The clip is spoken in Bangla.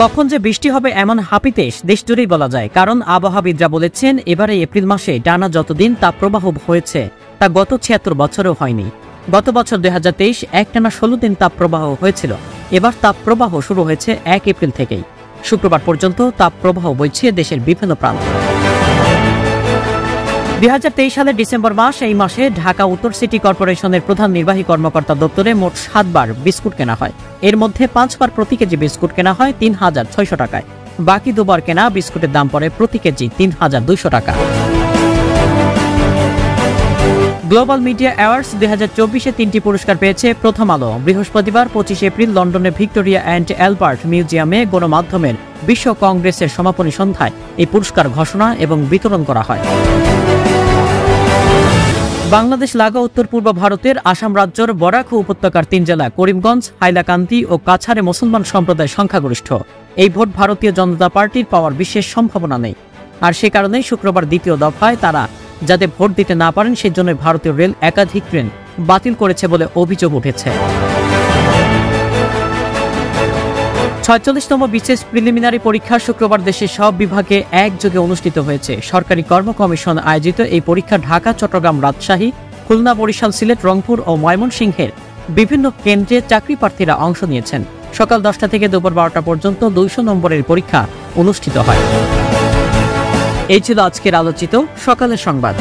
কখন যে বৃষ্টি হবে এমন হাপিতেশ দেশজুড়েই বলা যায়, কারণ আবহাওয়াবিদরা বলেছেন এবারে এপ্রিল মাসে টানা যতদিন তাপপ্রবাহ হয়েছে তা গত ৭৬ বছরেও হয়নি। গত বছর ২০২৩ একটানা ১৬ দিন তাপপ্রবাহ হয়েছিল। এবার তাপপ্রবাহ শুরু হয়েছে ১ এপ্রিল থেকেই। শুক্রবার পর্যন্ত তাপপ্রবাহ বইছে দেশের বিভিন্ন প্রান্তে। ২০২৩ সালের ডিসেম্বর মাস, এই মাসে ঢাকা উত্তর সিটি কর্পোরেশনের প্রধান নির্বাহী কর্মকর্তা দপ্তরে মোট ৭ বার বিস্কুট কেনা হয়। এর মধ্যে ৫ বার প্রতি কেজি বিস্কুট কেনা হয় ৩,৬০০ টাকায়। বাকি ২ বার কেনা বিস্কুটের দাম পড়ে প্রতি কেজি ৩,২০০ টাকা। গ্লোবাল মিডিয়া অ্যাওয়ার্ডস ২০২৪-এ ৩টি পুরস্কার পেয়েছে প্রথম আলো। বৃহস্পতিবার ২৫ এপ্রিল লন্ডনের ভিক্টোরিয়া অ্যান্ড অ্যালবার্ট মিউজিয়ামে গণমাধ্যমের বিশ্ব কংগ্রেসের সমাপনী সন্ধ্যায় এই পুরস্কার ঘোষণা এবং বিতরণ করা হয়। বাংলাদেশ লাগা উত্তর পূর্ব ভারতের আসাম রাজ্যের বরাক উপত্যকার ৩ জেলা করিমগঞ্জ, হাইলাকান্দি ও কাছাড়ে মুসলমান সম্প্রদায় সংখ্যাগরিষ্ঠ। এই ভোট ভারতীয় জনতা পার্টির পাওয়ার বিশেষ সম্ভাবনা নেই। আর সে কারণেই শুক্রবার দ্বিতীয় দফায় তারা যাতে ভোট দিতে না পারেন সেজন্য ভারতীয় রেল একাধিক ট্রেন বাতিল করেছে বলে অভিযোগ উঠেছে। ৪৬তম বিশেষ প্রিলিমিনারি পরীক্ষা শুক্রবার দেশের সব বিভাগে একযোগে অনুষ্ঠিত হয়েছে। সরকারি কর্ম কমিশন আয়োজিত এই পরীক্ষা ঢাকা, চট্টগ্রাম, রাজশাহী, খুলনা, বরিশাল, সিলেট, রংপুর ও ময়মনসিংহের বিভিন্ন কেন্দ্রে চাকরি প্রার্থীরা অংশ নিয়েছেন। সকাল ১০টা থেকে দুপুর ১২টা পর্যন্ত ২০০ নম্বরের পরীক্ষা অনুষ্ঠিত হয়। এই ছিল আজকের আলোচিত সকালের সংবাদ।